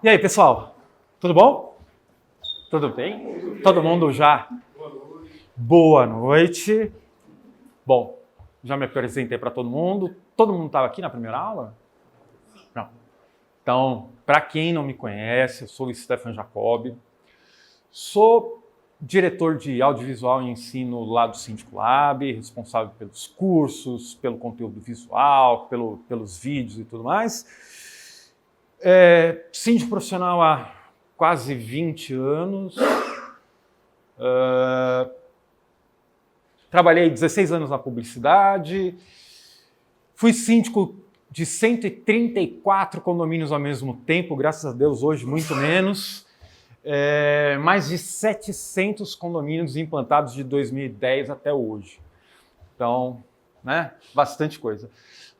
E aí, pessoal? Tudo bom? Tudo bem? Todo mundo já? Boa noite. Bom, já me apresentei para todo mundo. Todo mundo estava aqui na primeira aula? Não. Então, para quem não me conhece, eu sou o Stefan Jacob. Sou diretor de audiovisual e ensino lá do Síndico Lab, responsável pelos cursos, pelo conteúdo visual, pelos vídeos e tudo mais. Síndico profissional há quase 20 anos. Trabalhei 16 anos na publicidade. Fui síndico de 134 condomínios ao mesmo tempo, graças a Deus, hoje muito menos. Mais de 700 condomínios implantados de 2010 até hoje. Então, né, bastante coisa.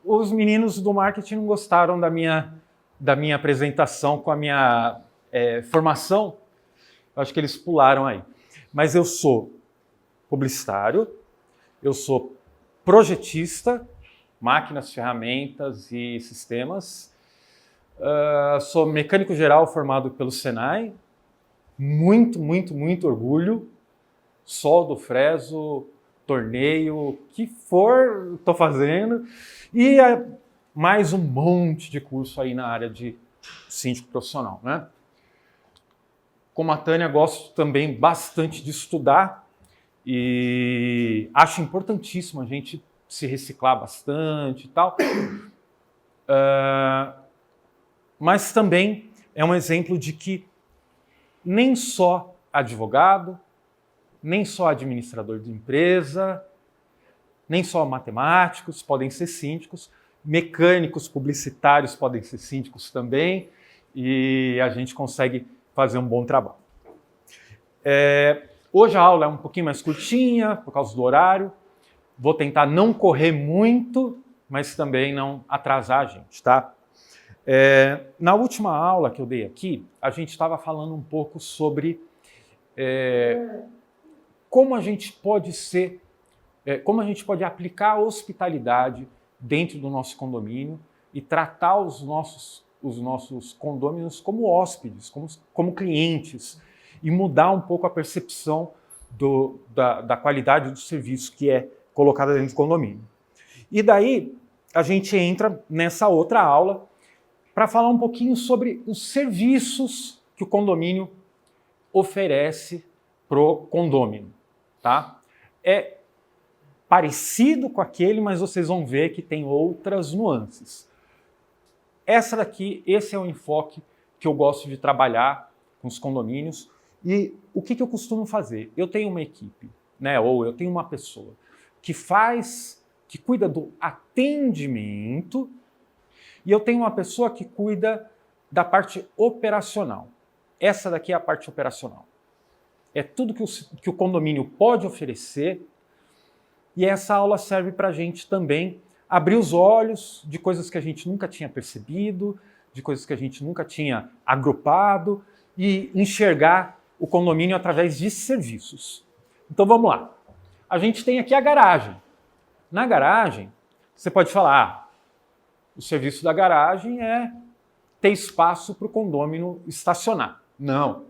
Os meninos do marketing não gostaram da minha apresentação com a minha formação. Acho que eles pularam aí. Mas eu sou publicitário, eu sou projetista, máquinas, ferramentas e sistemas. Sou mecânico geral formado pelo Senai. Muito orgulho. Soldo, freso, torneio, o que for, estou fazendo. E mais um monte de curso aí na área de síndico profissional, né? Como a Tânia, gosto também bastante de estudar e acho importantíssimo a gente se reciclar bastante e tal. Mas também é um exemplo de que nem só advogado, nem só administrador de empresa, nem só matemáticos podem ser síndicos, mecânicos publicitários podem ser síndicos também, e a gente consegue fazer um bom trabalho. Hoje a aula é um pouquinho mais curtinha, por causa do horário. Vou tentar não correr muito, mas também não atrasar a gente, tá? Na última aula que eu dei aqui, a gente estava falando um pouco sobre como a gente pode aplicar a hospitalidade dentro do nosso condomínio e tratar os nossos condôminos como hóspedes, como clientes, e mudar um pouco a percepção da qualidade do serviço que é colocada dentro do condomínio. E daí a gente entra nessa outra aula para falar um pouquinho sobre os serviços que o condomínio oferece para o condômino, tá? É parecido com aquele, mas vocês vão ver que tem outras nuances. Esse é o enfoque que eu gosto de trabalhar com os condomínios. E o que eu costumo fazer? Eu tenho uma equipe, né? Ou eu tenho uma pessoa que cuida do atendimento, e eu tenho uma pessoa que cuida da parte operacional. Essa daqui é a parte operacional. É tudo que o condomínio pode oferecer, e essa aula serve para a gente também abrir os olhos de coisas que a gente nunca tinha percebido, de coisas que a gente nunca tinha agrupado, e enxergar o condomínio através de serviços. Então vamos lá. A gente tem aqui a garagem. Na garagem, você pode falar, o serviço da garagem é ter espaço para o condômino estacionar. Não.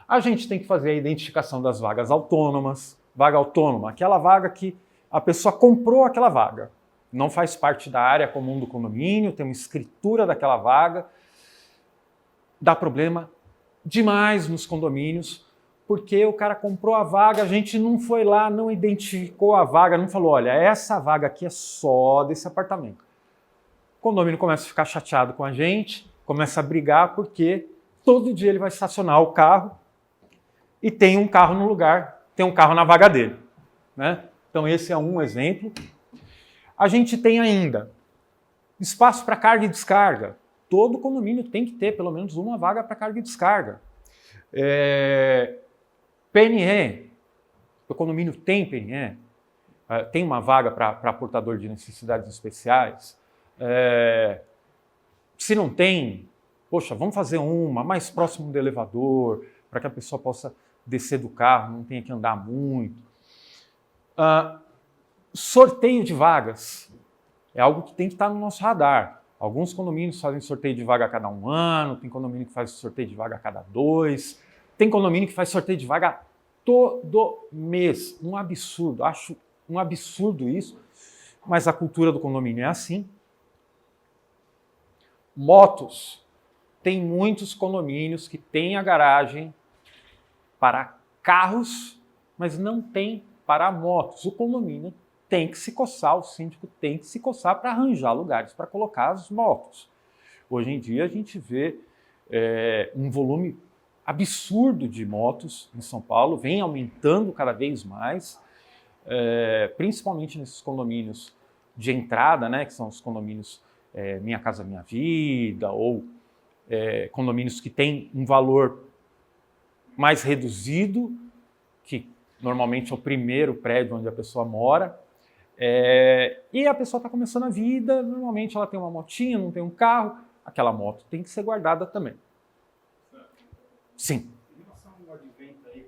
A gente tem que fazer a identificação das vagas autônomas. Vaga autônoma, aquela vaga que a pessoa comprou aquela vaga. Não faz parte da área comum do condomínio, tem uma escritura daquela vaga. Dá problema demais nos condomínios, porque o cara comprou a vaga, a gente não foi lá, não identificou a vaga, não falou, olha, essa vaga aqui é só desse apartamento. O condomínio começa a ficar chateado com a gente, começa a brigar, porque todo dia ele vai estacionar o carro e tem um carro no lugar, tem um carro na vaga dele, né? Então esse é um exemplo. A gente tem ainda espaço para carga e descarga. Todo condomínio tem que ter pelo menos uma vaga para carga e descarga. PNE, o condomínio tem PNE, tem uma vaga para portador de necessidades especiais. Se não tem, poxa, vamos fazer uma mais próximo do elevador, para que a pessoa possa descer do carro, não tenha que andar muito. Sorteio de vagas é algo que tem que estar no nosso radar. Alguns condomínios fazem sorteio de vaga a cada 1 ano, tem condomínio que faz sorteio de vaga a cada 2, tem condomínio que faz sorteio de vaga todo mês. Um absurdo, acho um absurdo isso, mas a cultura do condomínio é assim. Motos. Tem muitos condomínios que têm a garagem para carros, mas não tem para motos. O condomínio tem que se coçar, o síndico tem que se coçar para arranjar lugares para colocar as motos. Hoje em dia a gente vê um volume absurdo de motos em São Paulo, vem aumentando cada vez mais, principalmente nesses condomínios de entrada, né, que são os condomínios Minha Casa Minha Vida, ou condomínios que têm um valor mais reduzido, que normalmente é o primeiro prédio onde a pessoa mora, e a pessoa está começando a vida, normalmente ela tem uma motinha, não tem um carro, aquela moto tem que ser guardada também. Sim. Em relação ao advento aí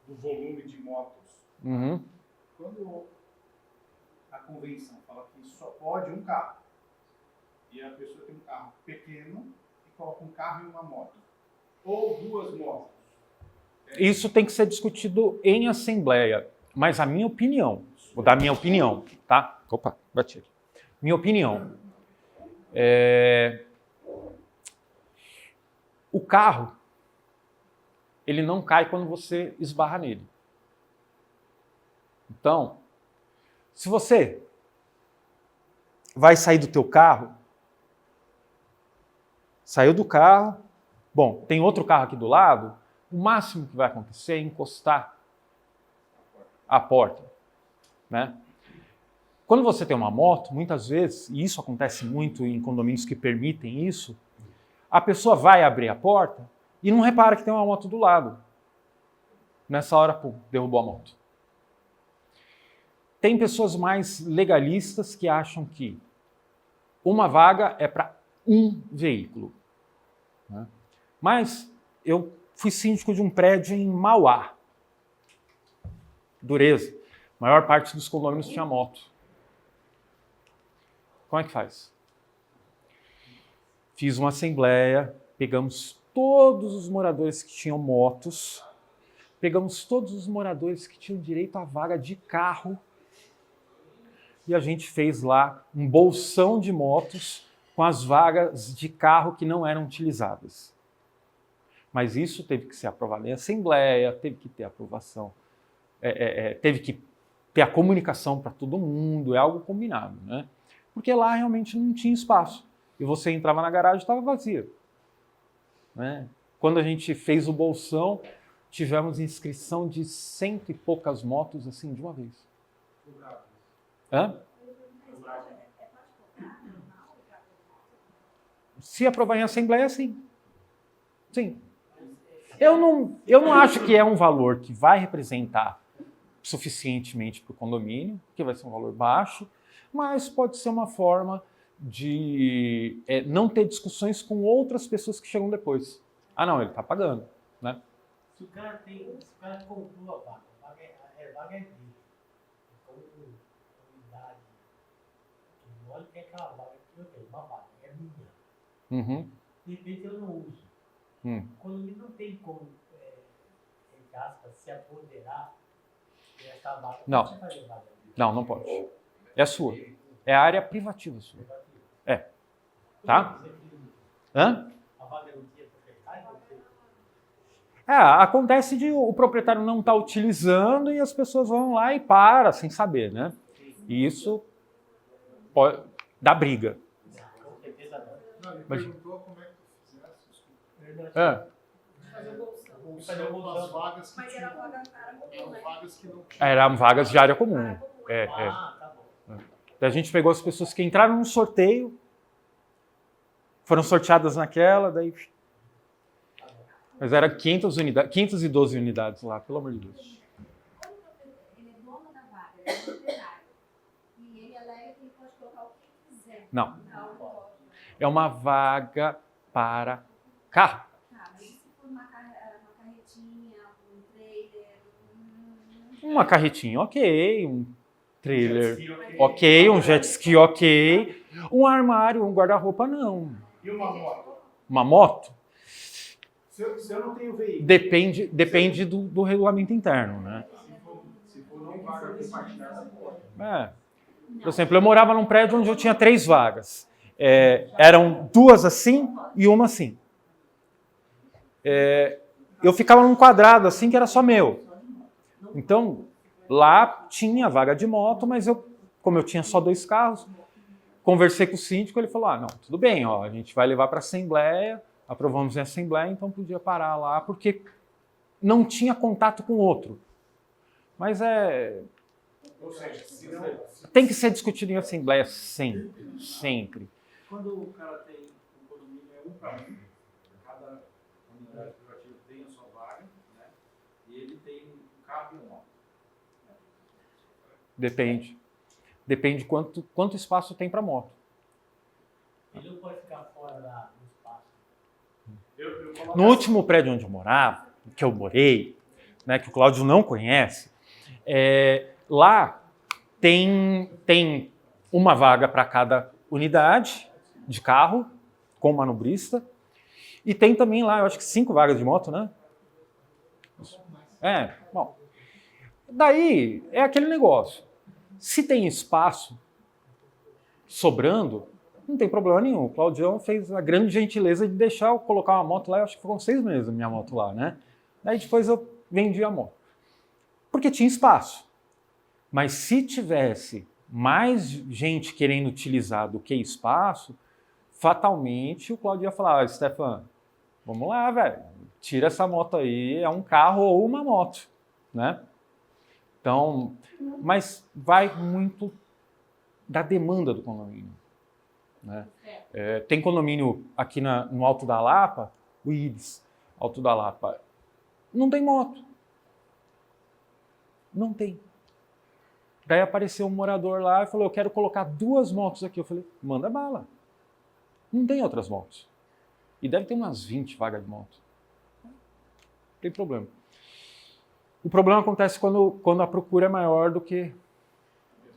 do volume de motos, Uhum. quando a convenção fala que só pode um carro, e a pessoa tem um carro pequeno e coloca um carro e uma moto, ou 2 motos. Isso tem que ser discutido em assembleia, mas a minha opinião, vou dar minha opinião, tá? Opa, bati aqui. Minha opinião. O carro, ele não cai quando você esbarra nele. Então, se você vai sair do teu carro, saiu do carro, bom, tem outro carro aqui do lado, o máximo que vai acontecer é encostar a porta, né? Quando você tem uma moto, muitas vezes, e isso acontece muito em condomínios que permitem isso, a pessoa vai abrir a porta e não repara que tem uma moto do lado. Nessa hora, pum, derrubou a moto. Tem pessoas mais legalistas que acham que uma vaga é para um veículo, né? Mas eu fui síndico de um prédio em Mauá, Dureza. A maior parte dos condomínios tinha moto. Como é que faz? Fiz uma assembleia, pegamos todos os moradores que tinham motos, pegamos todos os moradores que tinham direito à vaga de carro e a gente fez lá um bolsão de motos com as vagas de carro que não eram utilizadas. Mas isso teve que ser aprovado em assembleia, teve que ter aprovação, teve que ter a comunicação para todo mundo, é algo combinado, né? Porque lá realmente não tinha espaço. E você entrava na garagem e estava vazia, né? Quando a gente fez o bolsão, tivemos inscrição de 100 e poucas motos assim de uma vez. Hã? Se aprovar em assembleia, sim. Sim. Eu não acho que é um valor que vai representar suficientemente para o condomínio, que vai ser um valor baixo, mas pode ser uma forma de não ter discussões com outras pessoas que chegam depois. Ah, não, ele está pagando, né? Se o cara comprou a vaga é dele. Então, unidade, olha que é aquela vaga que eu tenho, uma vaga, é minha. Uhum. De repente eu não uso. Quando ele não tem como, entre aspas, se apoderar dessa vaga, Não. você fazer vaga? Não pode. É sua. É a área privativa sua. Tá? Hã? A vaga não tinha proprietário? Acontece de o proprietário não estar utilizando e as pessoas vão lá e param sem saber, né? E isso pode dar briga. Com certeza não. Não, ele Mas- perguntou como é que tu fizesse, desculpa. Fazer o bolsão. Bolsão das vagas que Mas era tinham. vaga cara comum, né? Vagas que não tinham. Eram vagas de área comum. Ah, tá bom. A gente pegou as pessoas que entraram no sorteio, foram sorteadas naquela, daí... Mas era 512 unidades lá, pelo amor de Deus. Ele é dono da vaga, ele é proprietário. E ele alega que ele pode colocar o que quiser. Não. Não pode. É uma vaga para carro. Tá, mas e se for uma carretinha, um trailer, Uma carretinha, ok. Um trailer, Jet ski, ok. Um jet ski, ok. Um armário, um guarda-roupa, não. E uma moto? Uma moto? Se eu não tenho veículo, Depende do regulamento interno, né? se for não vaga compartilhada, pode. Por exemplo, eu morava num prédio onde eu tinha 3 vagas. Eram 2 assim e uma assim. Eu ficava num quadrado assim que era só meu. Então, lá tinha vaga de moto, mas como eu tinha só 2 carros, conversei com o síndico, ele falou, não, tudo bem, ó, a gente vai levar para a Assembleia, aprovamos em Assembleia, então podia parar lá, porque não tinha contato com o outro. Mas Ou seja, se não, tem que ser discutido em Assembleia sempre, sempre. Quando o cara tem um condomínio, é 1 para 1, cada unidade privativa tem a sua vaga, né? E ele tem um carro e uma moto. Depende. Depende quanto espaço tem para moto. Ele não pode ficar fora do espaço. eu coloco No último prédio onde eu morava, que eu morei, né, que o Cláudio não conhece, lá tem uma vaga para cada unidade de carro, com manobrista, e tem também lá, eu acho que 5 vagas de moto, né? Bom. Daí é aquele negócio. Se tem espaço sobrando, não tem problema nenhum. O Claudião fez a grande gentileza de deixar eu colocar uma moto lá, eu acho que foram 6 meses a minha moto lá, né? Daí depois eu vendi a moto. Porque tinha espaço. Mas se tivesse mais gente querendo utilizar do que espaço, fatalmente o Claudio ia falar, Stefan, vamos lá, velho, tira essa moto aí, é um carro ou uma moto, né? Então, mas vai muito da demanda do condomínio, né? Tem condomínio aqui no Alto da Lapa, o Ibis, Alto da Lapa, não tem moto. Não tem. Daí apareceu um morador lá e falou, eu quero colocar 2 motos aqui. Eu falei, manda bala. Não tem outras motos. E deve ter umas 20 vagas de moto. Não tem problema. O problema acontece quando a procura é maior do que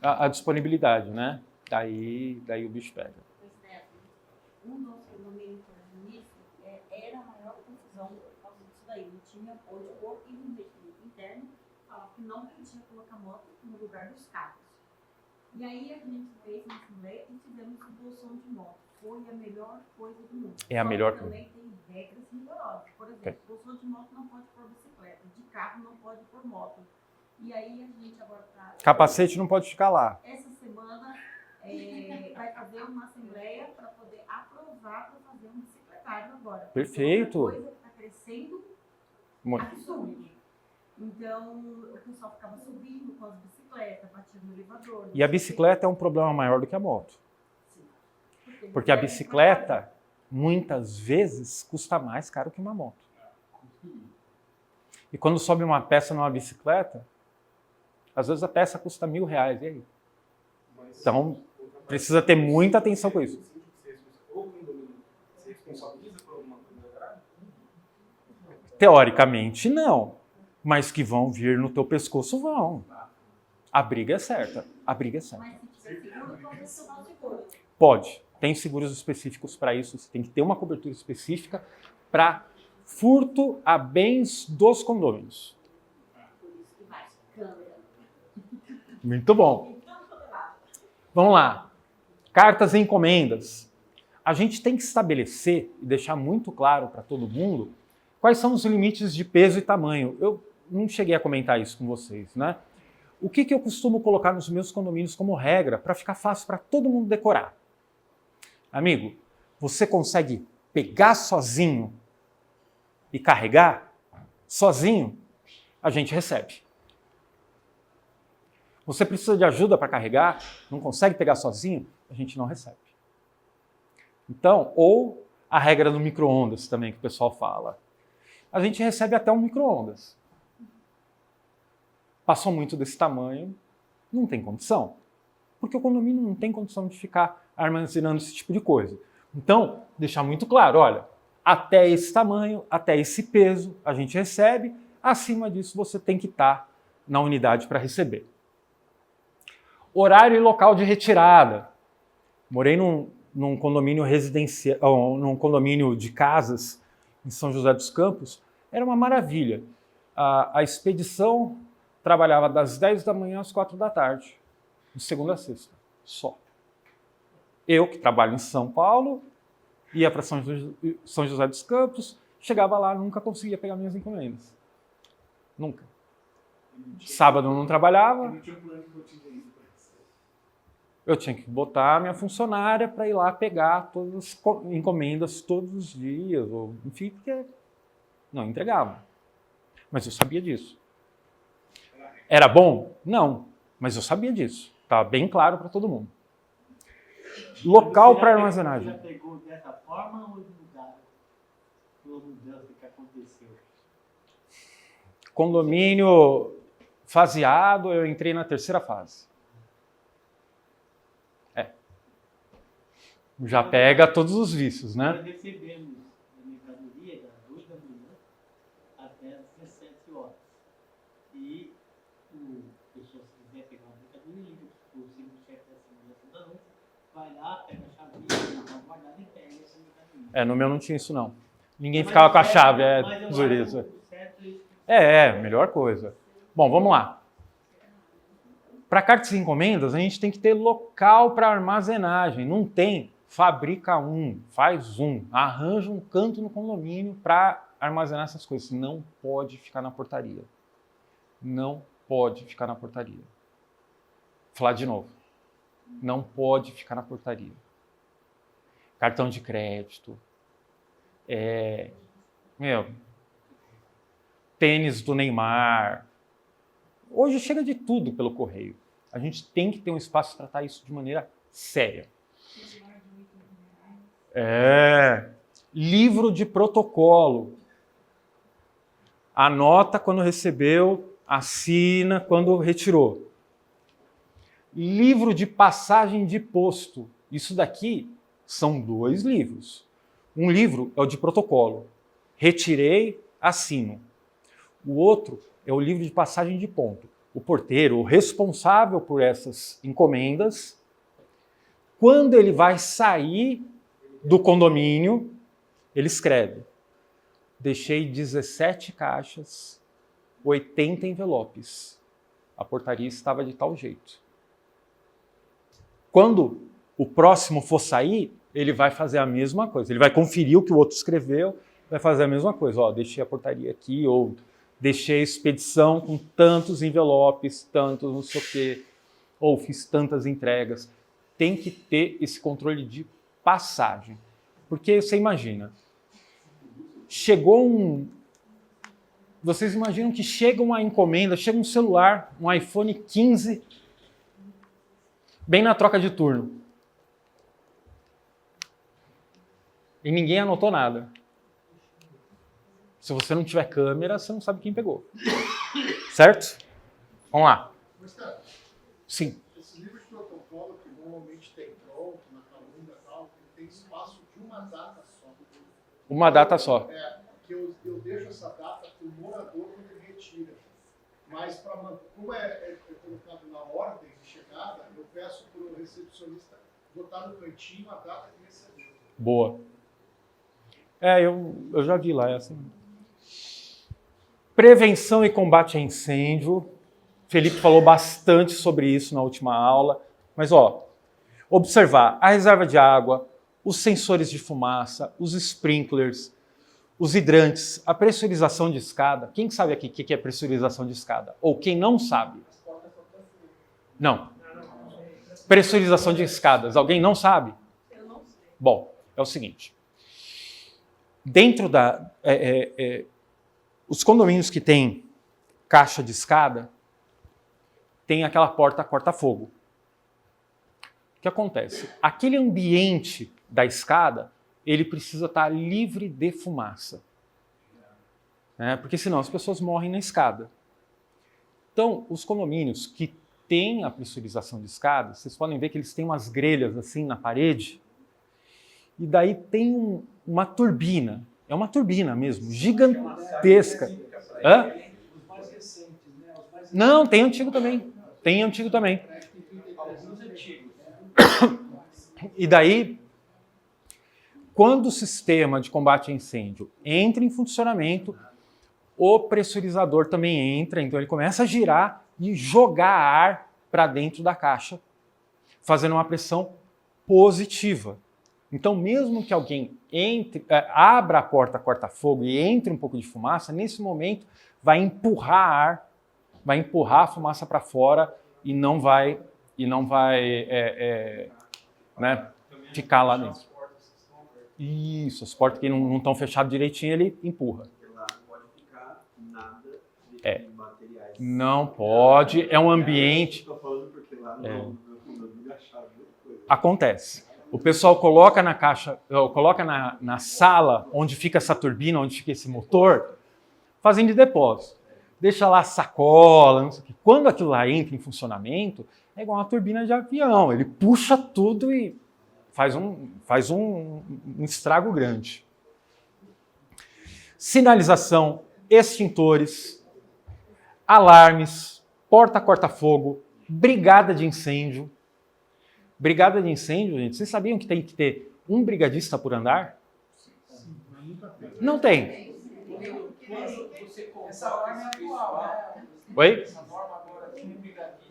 a disponibilidade, né? Daí o bicho pega. Um dos condomínios no início era a maior confusão por causa disso daí. Não tinha onde pôr e no investimento interno falava que não podia colocar moto no lugar dos carros. E aí a gente fez uma assembleia e fizemos doação de moto. Foi a melhor coisa do mundo. É a Só melhor que coisa. também tem regras rigorosas. Por exemplo, doação de moto não pode pôr bicicleta, de carro não pode pôr moto. E aí a gente agora está... Capacete não pode ficar lá. Essa semana vai fazer uma assembleia para poder aprovar para fazer um bicicletário agora. Perfeito. Outra coisa que está crescendo Muito. absurdo. Então, o pessoal ficava subindo com as bicicletas, batendo no elevador. E a bicicleta é um problema maior do que a moto. Sim. Porque a bicicleta, muitas vezes, custa mais caro que uma moto. E quando sobe uma peça numa bicicleta, às vezes a peça custa R$1.000. E aí? Então, precisa ter muita atenção com isso. O condomínio se responsabiliza por alguma coisa grave? Teoricamente, não. Mas que vão vir no teu pescoço, vão. A briga é certa. A briga é certa. Mas se tiver seguro, pode acionar o seguro. Pode. Tem seguros específicos para isso. Você tem que ter uma cobertura específica para furto a bens dos condôminos. Por isso que vai. Câmera. Muito bom. Vamos lá. Cartas e encomendas. A gente tem que estabelecer e deixar muito claro para todo mundo quais são os limites de peso e tamanho. Eu não cheguei a comentar isso com vocês, né? O que eu costumo colocar nos meus condomínios como regra para ficar fácil para todo mundo decorar? Amigo, você consegue pegar sozinho e carregar sozinho? A gente recebe. Você precisa de ajuda para carregar? Não consegue pegar sozinho? A gente não recebe. Então, ou a regra do micro-ondas também que o pessoal fala. A gente recebe até um micro-ondas. Passou muito desse tamanho, não tem condição. Porque o condomínio não tem condição de ficar armazenando esse tipo de coisa. Então, deixar muito claro, olha, até esse tamanho, até esse peso, a gente recebe, acima disso você tem que estar na unidade para receber. Horário e local de retirada. Morei num condomínio residencial, num condomínio de casas em São José dos Campos. Era uma maravilha. A expedição trabalhava das 10 da manhã às 4 da tarde, de segunda a sexta, só. Eu, que trabalho em São Paulo, ia para São José dos Campos, chegava lá, nunca conseguia pegar minhas encomendas. Nunca. Sábado eu não trabalhava. Não tinha um plano de contingência para isso. Eu tinha que botar a minha funcionária para ir lá pegar todas as encomendas todos os dias, ou enfim, porque não entregava. Mas eu sabia disso. Era bom? Não, mas eu sabia disso. Estava bem claro para todo mundo. Local para armazenagem. Você já pegou dessa forma ou mudaram? Pela mudança que aconteceu? Condomínio faseado, eu entrei na terceira fase. Já pega todos os vícios, né? Nós recebemos a mercadoria das 2 da manhã até as 17 horas. E o pessoa, se quiser pegar uma mercadoria, liga para o segundo-chefe da segurança da noite, vai lá, pega a chave, dá uma guardada e pega essa mercadoria. No meu não tinha isso, não. Ninguém ficava com a chave, dureza. Melhor coisa. Bom, vamos lá. Para cartas e encomendas, a gente tem que ter local para armazenagem. Não tem, fabrica um, faz um, arranja um canto no condomínio para armazenar essas coisas. Não pode ficar na portaria. Não pode ficar na portaria. Vou falar de novo. Não pode ficar na portaria. Cartão de crédito. Tênis do Neymar. Hoje chega de tudo pelo correio. A gente tem que ter um espaço para tratar isso de maneira séria. Livro de protocolo. Anota quando recebeu, assina quando retirou. Livro de passagem de posto. Isso daqui são 2 livros. Um livro é o de protocolo. Retirei, assino. O outro é o livro de passagem de ponto. O porteiro, o responsável por essas encomendas, quando ele vai sair do condomínio, ele escreve: deixei 17 caixas, 80 envelopes. A portaria estava de tal jeito. Quando o próximo for sair, ele vai fazer a mesma coisa. Ele vai conferir o que o outro escreveu, vai fazer a mesma coisa. Deixei a portaria aqui, ou deixei a expedição com tantos envelopes, tantos não sei o quê, ou fiz tantas entregas. Tem que ter esse controle de passagem. Porque você imagina, vocês imaginam que chega uma encomenda, chega um celular, um iPhone 15, bem na troca de turno. E ninguém anotou nada. Se você não tiver câmera, você não sabe quem pegou. Certo? Vamos lá. Gustavo, Sim. esse livro de protocolo que normalmente tem pronto, na calunga e tal, ele tem espaço de uma data só. Uma data só. Que eu deixo essa data para o morador quando ele retira. Mas, como é colocado na ordem de chegada, eu peço para o recepcionista botar no cantinho a data que recebeu. Boa. Eu já vi lá, é assim. Prevenção e combate a incêndio. Felipe falou bastante sobre isso na última aula. Mas, observar a reserva de água, os sensores de fumaça, os sprinklers, os hidrantes, a pressurização de escada. Quem sabe aqui o que é pressurização de escada? Ou quem não sabe? Não. Pressurização de escadas. Alguém não sabe? Eu não sei. Bom, é o seguinte. Dentro os condomínios que têm caixa de escada, tem aquela porta corta-fogo. O que acontece? Aquele ambiente da escada, ele precisa estar livre de fumaça. Porque senão as pessoas morrem na escada. Então, os condomínios que têm a pressurização de escada, vocês podem ver que eles têm umas grelhas assim na parede, e daí tem uma turbina. É uma turbina mesmo, gigantesca. Hã? Os mais recentes, né? Os mais Não, tem antigo também. Tem antigo também. Alguns antigos. E daí, quando o sistema de combate a incêndio entra em funcionamento, o pressurizador também entra, então ele começa a girar e jogar ar para dentro da caixa, fazendo uma pressão positiva. Então, mesmo que alguém abra a porta corta-fogo e entre um pouco de fumaça, nesse momento vai empurrar ar, vai empurrar a fumaça para fora e não vai né, ficar lá dentro. Isso, as portas que não estão fechadas direitinho, ele empurra. Lá não pode ficar nada de materiais. Não pode, é um ambiente. Estou falando porque lá no condomínio acharam muita coisa. Acontece. O pessoal coloca na caixa, coloca na sala onde fica essa turbina, onde fica esse motor, fazem de depósito. Deixa lá sacola, não sei o quê. Quando aquilo lá entra em funcionamento, é igual uma turbina de avião. Ele puxa tudo e faz um estrago grande. Sinalização, extintores, alarmes, porta corta-fogo, brigada de incêndio. Brigada de incêndio, gente, vocês sabiam que tem que ter um brigadista por andar? Não tem. Essa norma é atual, né? Oi? Essa norma agora tem um brigadista.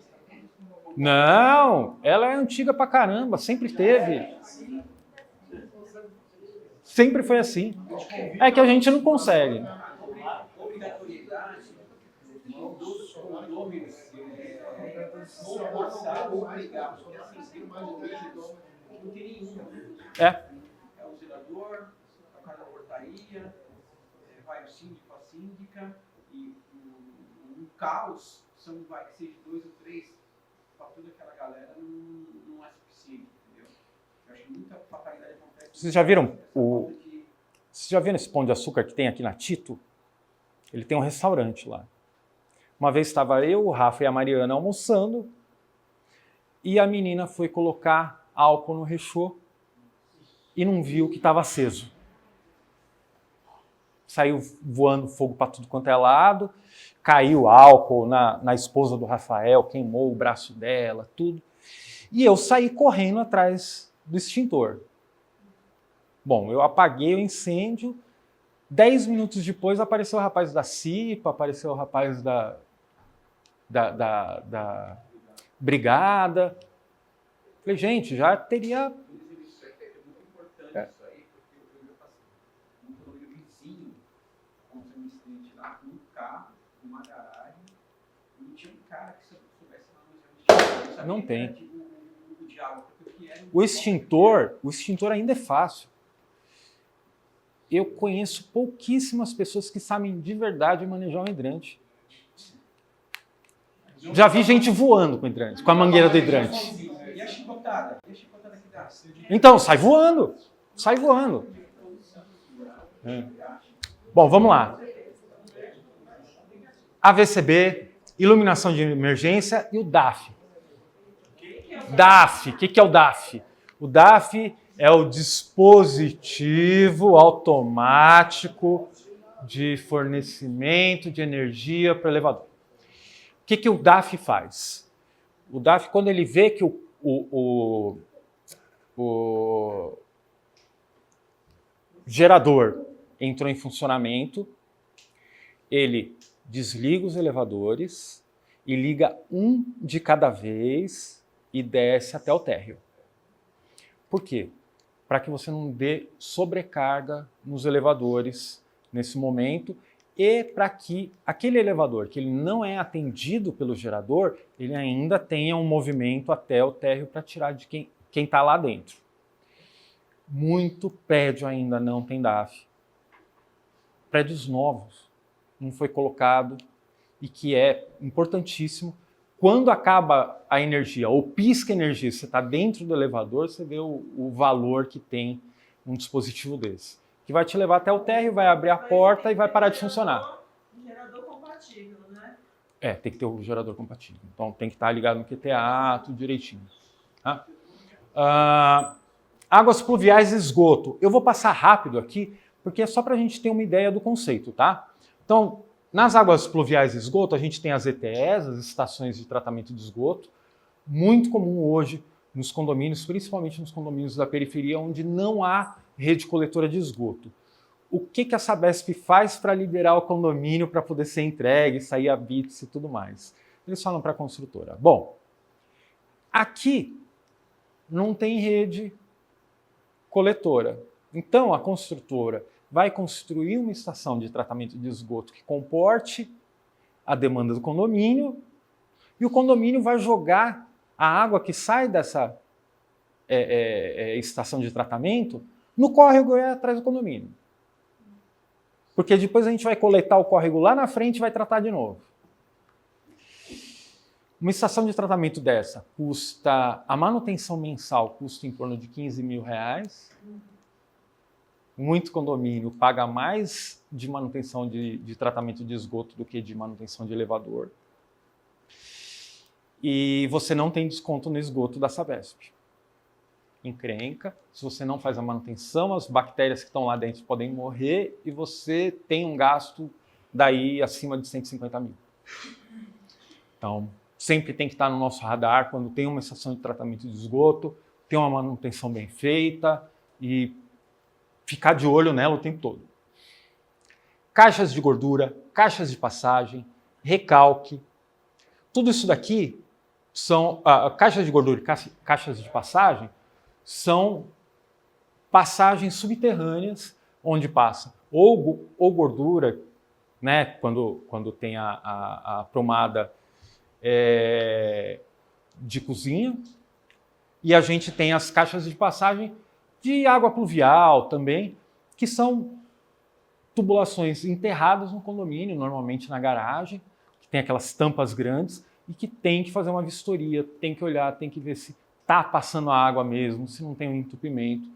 Não, ela é antiga pra caramba, sempre teve. Sempre foi assim. É que a gente não consegue. Obrigatoriedade dos condôminos obrigar, porque assim, não tem nenhum. É. É o zelador, a casa da portaria, vai o síndico, a síndica, e um caos, vai que seja 2 ou 3, para toda aquela galera não é suficiente, entendeu? Eu acho que muita fatalidade acontece. Vocês já viram esse pão de açúcar que tem aqui na Tito? Ele tem um restaurante lá. Uma vez estava eu, o Rafa e a Mariana almoçando e a menina foi colocar álcool no rechô e não viu que estava aceso. Saiu voando fogo para tudo quanto é lado, caiu álcool na esposa do Rafael, queimou o braço dela, tudo. E eu saí correndo atrás do extintor. Bom, eu apaguei o incêndio, 10 minutos depois apareceu o rapaz da CIPA, apareceu o rapaz da brigada. Falei, gente, já teria... Isso é muito importante, isso aí, porque eu já passei um condomínio vizinho, aconteceu um incidente lá, um carro, uma garagem, e tinha um cara que se eu soubesse lá Não tem. O diálogo, porque era O extintor ainda é fácil. Eu conheço pouquíssimas pessoas que sabem de verdade manejar um hidrante. Já vi gente voando com hidrante, com a mangueira do hidrante. E a chicotada? E a chicotada que dá? Então, sai voando. Sai voando. É. Bom, vamos lá. AVCB, iluminação de emergência e o DAF. DAF, o que é o DAF? O DAF é o dispositivo automático de fornecimento de energia para o elevador. O que o DAF faz? O DAF, quando ele vê que o gerador entrou em funcionamento, ele desliga os elevadores e liga um de cada vez e desce até o térreo. Por quê? Para que você não dê sobrecarga nos elevadores nesse momento e para que aquele elevador que ele não é atendido pelo gerador, ele ainda tenha um movimento até o térreo para tirar de quem está lá dentro. Muito prédio ainda não tem DAF. Prédios novos não foi colocado e que é importantíssimo. Quando acaba a energia ou pisca a energia, você está dentro do elevador, você vê o valor que tem um dispositivo desse. Que vai te levar até o térreo, vai abrir a porta e vai parar de funcionar. Gerador compatível, né? É, tem que ter o gerador compatível. Então tem que estar ligado no QTA, tudo direitinho. Tá? Águas pluviais e esgoto. Eu vou passar rápido aqui, porque é só para a gente ter uma ideia do conceito, tá? Então, nas águas pluviais e esgoto, a gente tem as ETEs, as estações de tratamento de esgoto. Muito comum hoje nos condomínios, principalmente nos condomínios da periferia, onde não há rede coletora de esgoto. O que a Sabesp faz para liberar o condomínio para poder ser entregue, sair a bits e tudo mais? Eles falam para a construtora: bom, aqui não tem rede coletora. Então, a construtora vai construir uma estação de tratamento de esgoto que comporte a demanda do condomínio e o condomínio vai jogar a água que sai dessa estação de tratamento no córrego atrás do condomínio. Porque depois a gente vai coletar o córrego lá na frente e vai tratar de novo. Uma estação de tratamento dessa custa, a manutenção mensal custa em torno de R$15.000. Muito condomínio paga mais de manutenção de tratamento de esgoto do que de manutenção de elevador. E você não tem desconto no esgoto da Sabesp. Encrenca, se você não faz a manutenção, as bactérias que estão lá dentro podem morrer e você tem um gasto daí acima de 150 mil. Então, sempre tem que estar no nosso radar quando tem uma estação de tratamento de esgoto, ter uma manutenção bem feita e ficar de olho nela o tempo todo. Caixas de gordura, caixas de passagem, recalque, tudo isso daqui são caixas de gordura e caixas de passagem são passagens subterrâneas onde passa ou gordura, né, quando tem a promada de cozinha, e a gente tem as caixas de passagem de água pluvial também, que são tubulações enterradas no condomínio, normalmente na garagem, que tem aquelas tampas grandes e que tem que fazer uma vistoria, tem que olhar, tem que ver se está passando a água mesmo, se não tem um entupimento,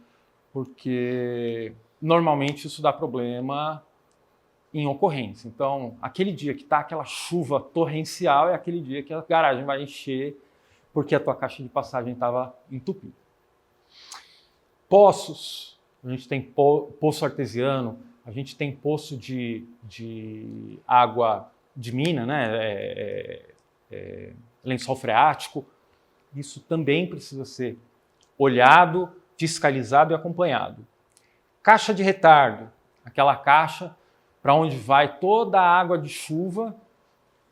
porque normalmente isso dá problema em ocorrência. Então, aquele dia que está aquela chuva torrencial é aquele dia que a garagem vai encher porque a tua caixa de passagem estava entupida. Poços, a gente tem poço artesiano, a gente tem poço de água de mina, né? Lençol freático. Isso também precisa ser olhado, fiscalizado e acompanhado. Caixa de retardo, aquela caixa para onde vai toda a água de chuva,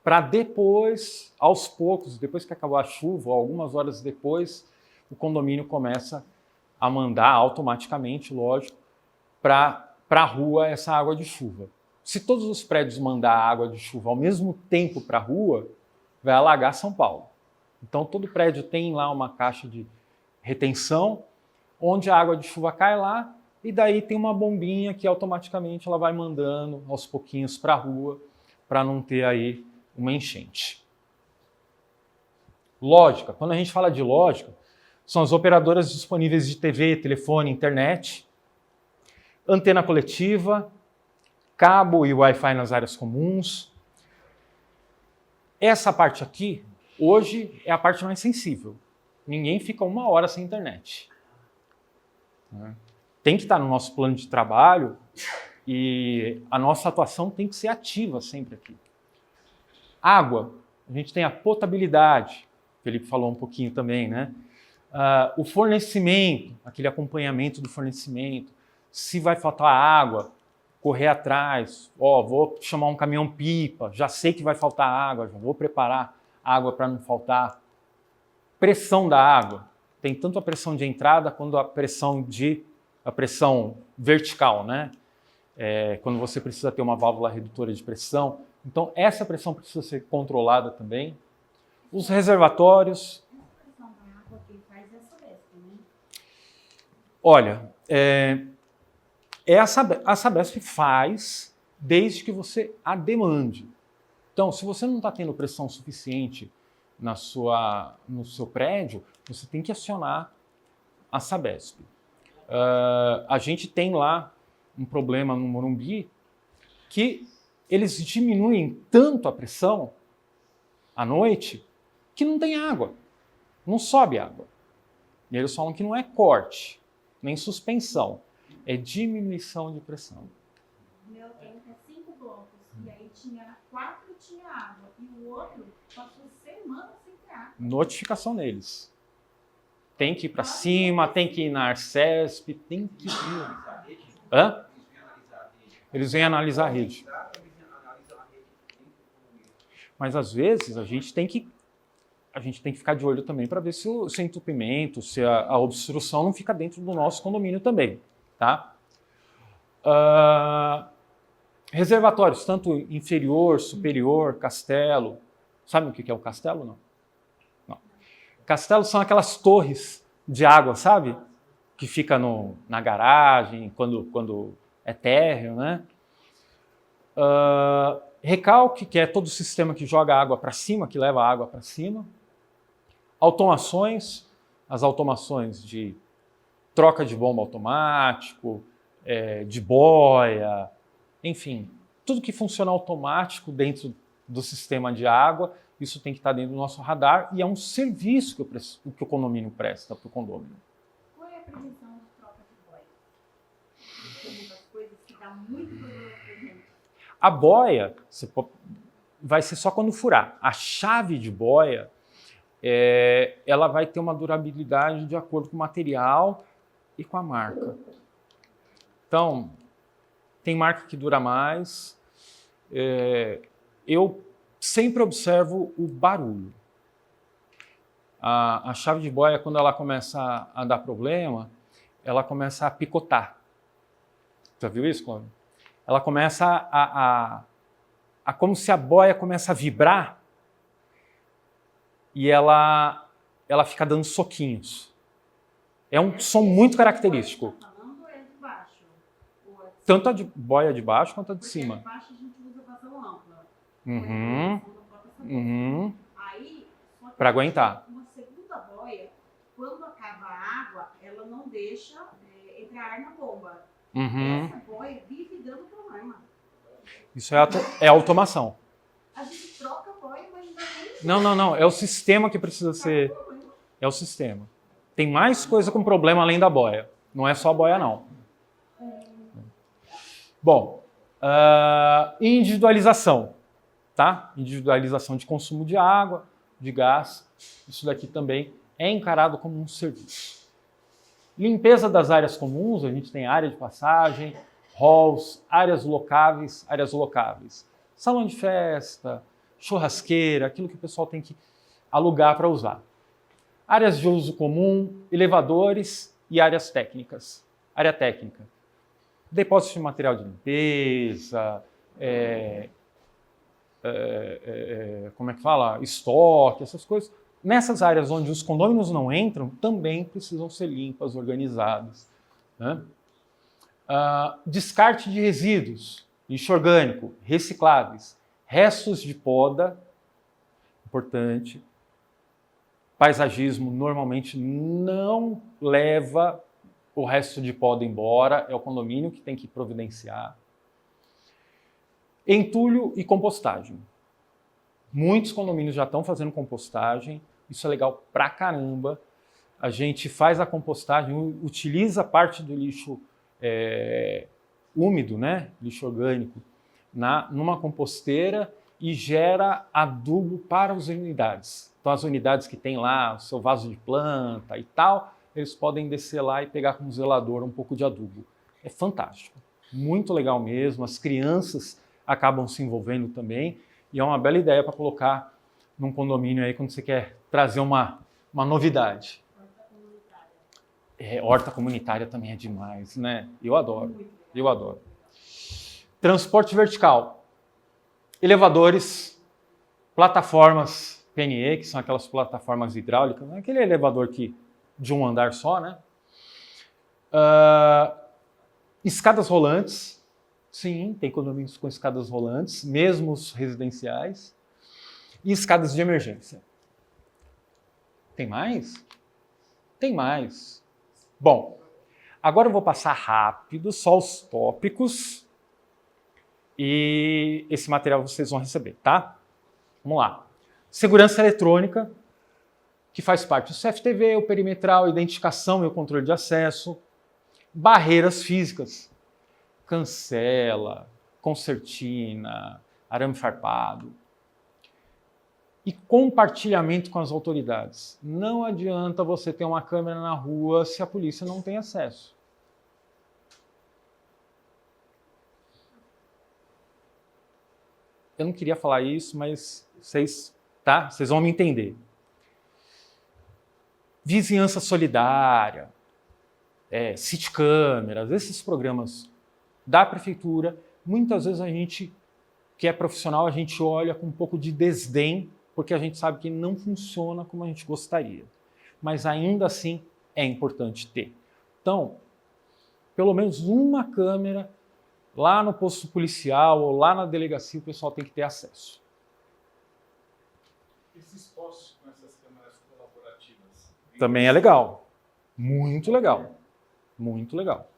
para depois, aos poucos, depois que acabou a chuva, algumas horas depois, o condomínio começa a mandar automaticamente, lógico, para a rua essa água de chuva. Se todos os prédios mandar água de chuva ao mesmo tempo para a rua, vai alagar São Paulo. Então, todo prédio tem lá uma caixa de retenção, onde a água de chuva cai lá, e daí tem uma bombinha que automaticamente ela vai mandando aos pouquinhos para a rua, para não ter aí uma enchente. Lógica. Quando a gente fala de lógica, são as operadoras disponíveis de TV, telefone, internet, antena coletiva, cabo e Wi-Fi nas áreas comuns. Essa parte aqui, hoje, é a parte mais sensível. Ninguém fica 1 hora sem internet. Tem que estar no nosso plano de trabalho e a nossa atuação tem que ser ativa sempre aqui. Água, a gente tem a potabilidade, o Felipe falou um pouquinho também, né? O fornecimento, aquele acompanhamento do fornecimento, se vai faltar água, correr atrás, vou chamar um caminhão-pipa, já sei que vai faltar água, já vou preparar água para não faltar. Pressão da água, tem tanto a pressão de entrada quanto a pressão vertical, né? Quando você precisa ter uma válvula redutora de pressão. Então, essa pressão precisa ser controlada também. Os reservatórios. Essa pressão da água que faz é a Sabesp, né? Olha, a Sabesp faz desde que você a demande. Então, se você não está tendo pressão suficiente no seu prédio, você tem que acionar a Sabesp. A gente tem lá um problema no Morumbi que eles diminuem tanto a pressão à noite que não tem água, não sobe água. E eles falam que não é corte, nem suspensão, é diminuição de pressão. O meu tem 5 blocos, e aí 4 tinha água, e o outro passou semana sem ter água. Notificação neles. Tem que ir para cima, tem que ir na Arcesp, tem que ir. Hã? Eles vêm analisar a rede. Mas às vezes a gente tem que ficar de olho também para ver se o entupimento, se a obstrução não fica dentro do nosso condomínio também, tá? Reservatórios, tanto inferior, superior, castelo. Sabe o que é o castelo? Não. Castelos são aquelas torres de água, sabe? Que fica na garagem, quando é térreo, né? Recalque, que é todo o sistema que joga água para cima, que leva a água para cima. Automações, as automações de troca de bomba automático, de boia, enfim, tudo que funciona automático dentro do sistema de água, isso tem que estar dentro do nosso radar e é um serviço que o condomínio presta para o condomínio. Qual é a prevenção de troca de boia? Tem muitas coisas que dá muito problema pra gente. A boia vai ser só quando furar. A chave de boia, ela vai ter uma durabilidade de acordo com o material e com a marca. Então, tem marca que dura mais. Eu sempre observo o barulho. A chave de boia, quando ela começa a dar problema, ela começa a picotar. Já viu isso, Cláudio? Ela começa como se a boia começa a vibrar e ela fica dando soquinhos. É um som muito característico. Tanto a de boia de baixo quanto a de cima. A de baixo a gente usa vazão ampla. Aí, para aguentar. Uma segunda boia, quando acaba a água, ela não deixa entrar ar na bomba. Essa boia vive dando problema. Isso é automação. A gente troca a boia, mas Não. É o sistema que precisa ser. É o sistema. Tem mais coisa com problema além da boia. Não é só a boia, não. Bom, individualização, tá? Individualização de consumo de água, de gás. Isso daqui também é encarado como um serviço. Limpeza das áreas comuns, a gente tem área de passagem, halls, áreas locáveis. Salão de festa, churrasqueira, aquilo que o pessoal tem que alugar para usar. Áreas de uso comum, elevadores e áreas técnicas. Área técnica. Depósito de material de limpeza, como é que fala? Estoque, essas coisas. Nessas áreas onde os condôminos não entram, também precisam ser limpas, organizadas. Né? Descarte de resíduos, lixo orgânico, recicláveis, restos de poda, importante. Paisagismo normalmente não leva o resto de poda embora, é o condomínio que tem que providenciar. Entulho e compostagem. Muitos condomínios já estão fazendo compostagem, isso é legal pra caramba. A gente faz a compostagem, utiliza parte do lixo úmido, né? Lixo orgânico, numa composteira e gera adubo para as unidades. Então as unidades que tem lá o seu vaso de planta e tal, eles podem descer lá e pegar com o zelador um pouco de adubo. É fantástico, muito legal mesmo, as crianças acabam se envolvendo também e é uma bela ideia para colocar num condomínio aí quando você quer trazer uma novidade. Horta comunitária também é demais, né? Eu adoro. Transporte vertical. Elevadores, plataformas PNE, que são aquelas plataformas hidráulicas, né? Aquele elevador de um andar só, né? Escadas rolantes. Sim, tem condomínios com escadas rolantes, mesmo os residenciais. E escadas de emergência. Tem mais? Tem mais. Bom, agora eu vou passar rápido só os tópicos e esse material vocês vão receber, tá? Vamos lá. Segurança eletrônica, que faz parte do CFTV, o perimetral, identificação e o controle de acesso. Barreiras físicas, cancela, concertina, arame farpado. E compartilhamento com as autoridades. Não adianta você ter uma câmera na rua se a polícia não tem acesso. Eu não queria falar isso, mas vocês vão me entender. Vizinhança solidária, city câmeras, esses programas da prefeitura, muitas vezes a gente, que é profissional, a gente olha com um pouco de desdém, porque a gente sabe que não funciona como a gente gostaria. Mas ainda assim é importante ter. Então, pelo menos uma câmera lá no posto policial ou lá na delegacia, o pessoal tem que ter acesso. Esses postos com essas câmeras colaborativas Também é legal. Muito legal. Muito legal.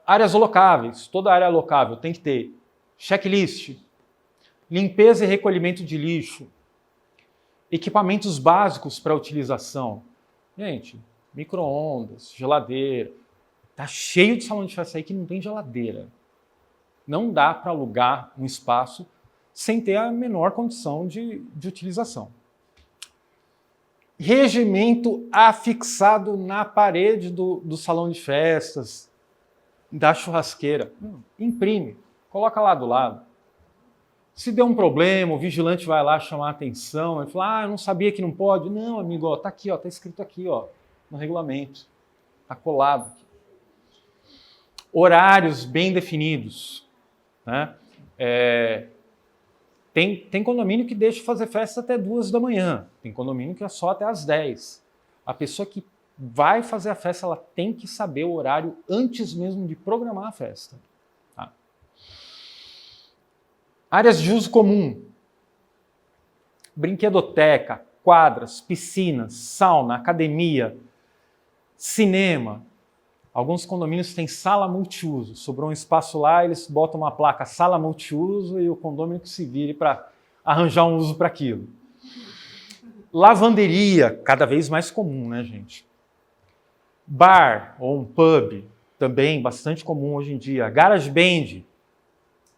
Áreas alocáveis. Toda área alocável tem que ter checklist, limpeza e recolhimento de lixo, equipamentos básicos para utilização. Gente, micro-ondas, geladeira. Tá cheio de salão de festa aí que não tem geladeira. Não dá para alugar um espaço sem ter a menor condição de utilização. Regimento afixado na parede do salão de festas, da churrasqueira. Imprime, coloca lá do lado. Se der um problema, o vigilante vai lá chamar a atenção, ele fala, eu não sabia que não pode. Não, amigo, ó, tá aqui, ó, tá escrito aqui, ó, no regulamento. Tá colado aqui. Horários bem definidos, né? Tem condomínio que deixa fazer festa até 2 da manhã, tem condomínio que é só até às 10. A pessoa que vai fazer a festa, ela tem que saber o horário antes mesmo de programar a festa. Tá? Áreas de uso comum. Brinquedoteca, quadras, piscinas, sauna, academia, cinema. Alguns condomínios têm sala multiuso. Sobrou um espaço lá, eles botam uma placa sala multiuso e o condomínio que se vire para arranjar um uso para aquilo. Lavanderia, cada vez mais comum, né, gente? Bar ou um pub, também bastante comum hoje em dia. Garage band,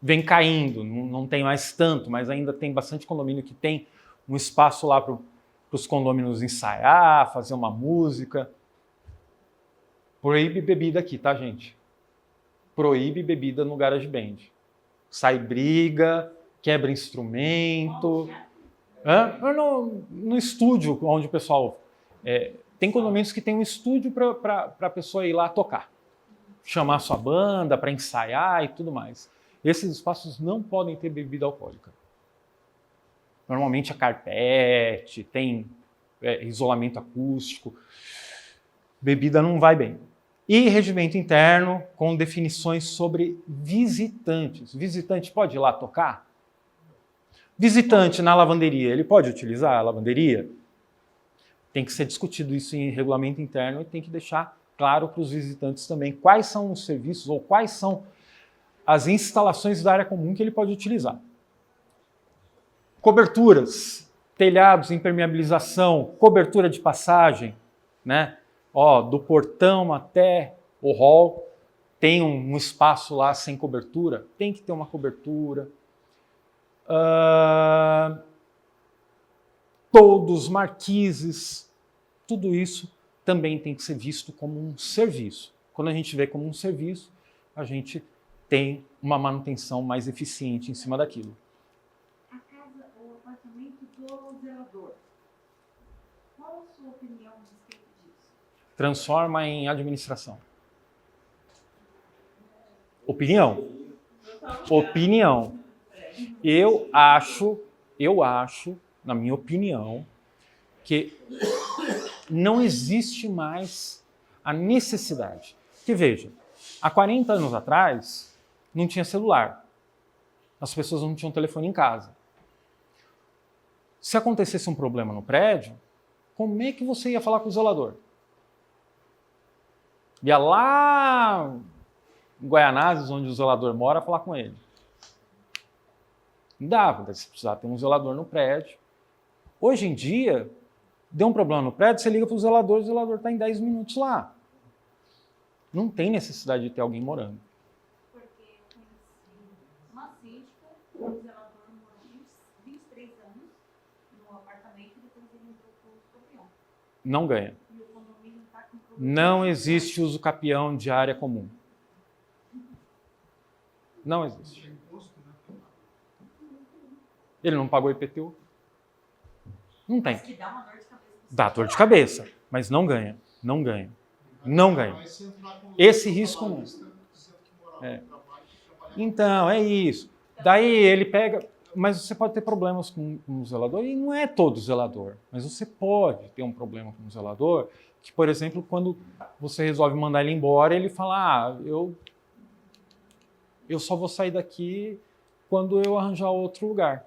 vem caindo, não tem mais tanto, mas ainda tem bastante condomínio que tem um espaço lá para os condôminos ensaiar, fazer uma música. Proíbe bebida aqui, tá, gente? Proíbe bebida no garage band. Sai briga, quebra instrumento. No estúdio, onde o pessoal... tem condomínios que tem um estúdio para a pessoa ir lá tocar. Chamar sua banda para ensaiar e tudo mais. Esses espaços não podem ter bebida alcoólica. Normalmente é carpete, tem isolamento acústico. Bebida não vai bem. E regimento interno com definições sobre visitantes. Visitante pode ir lá tocar? Visitante na lavanderia, ele pode utilizar a lavanderia? Tem que ser discutido isso em regulamento interno e tem que deixar claro para os visitantes também quais são os serviços ou quais são as instalações da área comum que ele pode utilizar. Coberturas, telhados, impermeabilização, cobertura de passagem, né? Do portão até o hall, tem um espaço lá sem cobertura, tem que ter uma cobertura. Todos, marquises, tudo isso também tem que ser visto como um serviço. Quando a gente vê como um serviço, a gente tem uma manutenção mais eficiente em cima daquilo. A casa ou apartamento do zelador, qual a sua opinião a respeito disso? Transforma em administração. Opinião. Opinião. Eu acho, na minha opinião, que não existe mais a necessidade. Porque veja, há 40 anos atrás não tinha celular. As pessoas não tinham telefone em casa. Se acontecesse um problema no prédio, como é que você ia falar com o zelador? Ia lá em Guaianazes, onde o zelador mora, falar com ele. Não dava, você precisava ter um zelador no prédio. Hoje em dia, deu um problema no prédio, você liga para o zelador está em 10 minutos lá. Não tem necessidade de ter alguém morando. Porque eu conheci uma síndica, o zelador morou 23 Não ganha. E o condomínio está com problema. Não existe uso capião de área comum. Não existe. Ele não pagou IPTU? Não tem. Mas que dá uma dor de cabeça. Dá dor de cabeça, mas não ganha. Não ganha. Não ganha. Mas se entrar com Esse risco não. dizendo que morar É. no trabalho, que trabalhar Então, é isso. Daí ele pega... Mas você pode ter problemas com o zelador, e não é todo zelador, mas você pode ter um problema com o zelador, que, por exemplo, quando você resolve mandar ele embora, ele fala, eu só vou sair daqui quando eu arranjar outro lugar.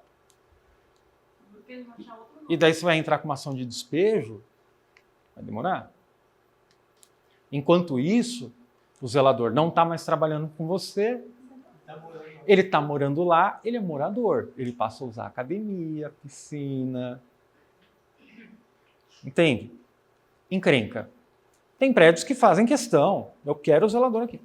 Porque não achar outro nome. E daí você vai entrar com uma ação de despejo, vai demorar. Enquanto isso, o zelador não está mais trabalhando com você, Tá morando. ele está morando lá, ele é morador. Ele passa a usar academia, piscina. Entende? Encrenca. Tem prédios que fazem questão. Eu quero o zelador aqui.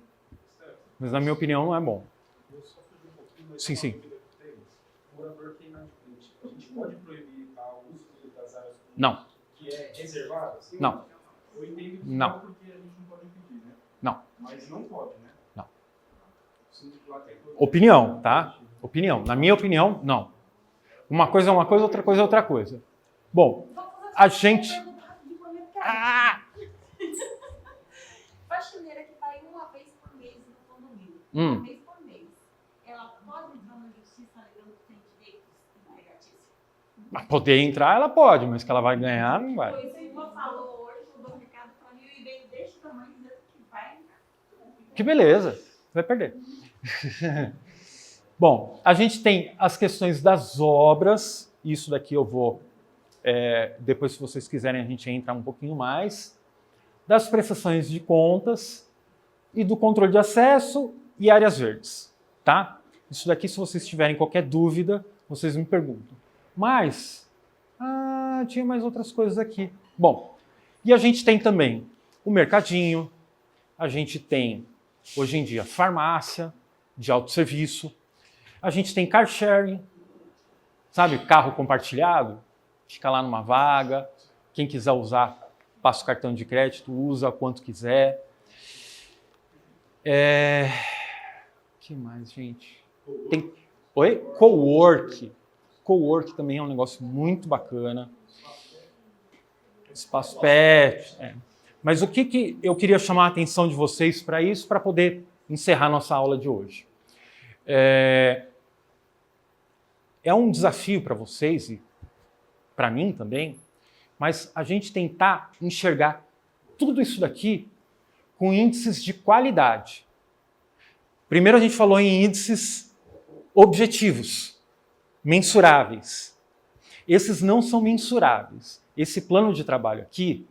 Mas, na minha opinião, não é bom. Eu só fugi um pouquinho, mas Sim, uma sim. dúvida que temos. O morador que é inadimplente, a gente pode proibir o uso das áreas comuns Não. que é reservadas? Não. Eu entendo que Não. não, porque a gente não pode impedir, né? Não. Mas não pode, né? Não. O síndico lá tem que- Opinião, tá? Opinião. Na minha opinião, não. Uma coisa é uma coisa, outra coisa é outra coisa. Bom, a gente... Faxineira que vai uma vez por mês no condomínio. Hum. Uma vez por mês. Ela pode entrar na justiça alegando que tem direitos empregatícios. Poder entrar, ela pode, mas que ela vai ganhar, não vai. Pois o Ivan falou hoje, mudou o recado pra mim e veio desse tamanho dizendo que vai entrar. Que beleza, vai perder. Bom, a gente tem as questões das obras, isso daqui eu vou, depois se vocês quiserem a gente entra um pouquinho mais, das prestações de contas e do controle de acesso e áreas verdes, tá? Isso daqui, se vocês tiverem qualquer dúvida, vocês me perguntam. Mas, tinha mais outras coisas aqui. Bom, e a gente tem também o mercadinho, a gente tem, hoje em dia, farmácia de autosserviço, a gente tem car sharing, sabe, carro compartilhado, fica lá numa vaga, quem quiser usar, passa o cartão de crédito, usa quanto quiser. Que mais, gente? Tem... Oi? Cowork. Cowork também é um negócio muito bacana. Espaço pet. Mas o que eu queria chamar a atenção de vocês para isso, para poder encerrar nossa aula de hoje? É um desafio para vocês e para mim também, mas a gente tentar enxergar tudo isso daqui com índices de qualidade. Primeiro a gente falou em índices objetivos, mensuráveis. Esses não são mensuráveis. Esse plano de trabalho aqui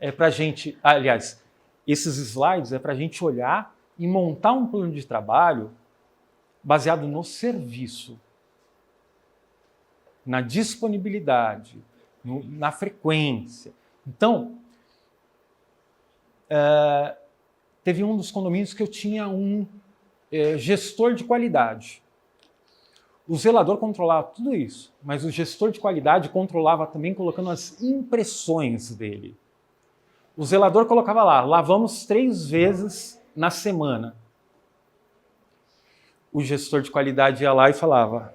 é para a gente, aliás, esses slides é para a gente olhar e montar um plano de trabalho baseado no serviço, na disponibilidade, na frequência. Então, teve um dos condomínios que eu tinha um gestor de qualidade. O zelador controlava tudo isso, mas o gestor de qualidade controlava também colocando as impressões dele. O zelador colocava lá, lavamos 3 vezes na semana. O gestor de qualidade ia lá e falava,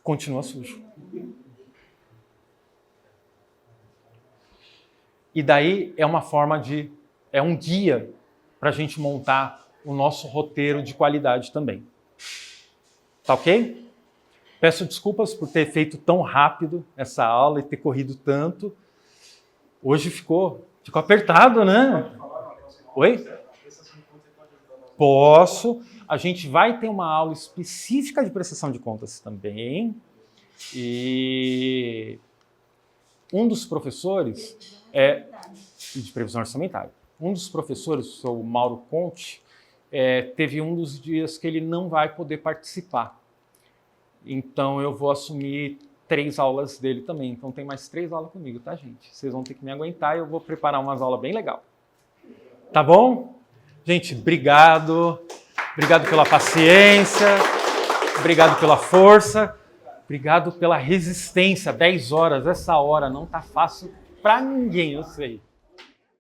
continua sujo. E daí é uma forma de, é um guia para a gente montar o nosso roteiro de qualidade também. Tá ok? Peço desculpas por ter feito tão rápido essa aula e ter corrido tanto. Hoje ficou apertado, né? Oi? Posso. A gente vai ter uma aula específica de prestação de contas também. E um dos professores de previsão orçamentária. Um dos professores, o Mauro Conte, teve um dos dias que ele não vai poder participar. Então eu vou assumir 3 aulas dele também. Então tem mais 3 aulas comigo, tá, gente? Vocês vão ter que me aguentar e eu vou preparar umas aulas bem legal. Tá bom? Gente, obrigado. Obrigado pela paciência. Obrigado pela força. Obrigado pela resistência. 10 horas, essa hora não tá fácil Pra ninguém, eu sei.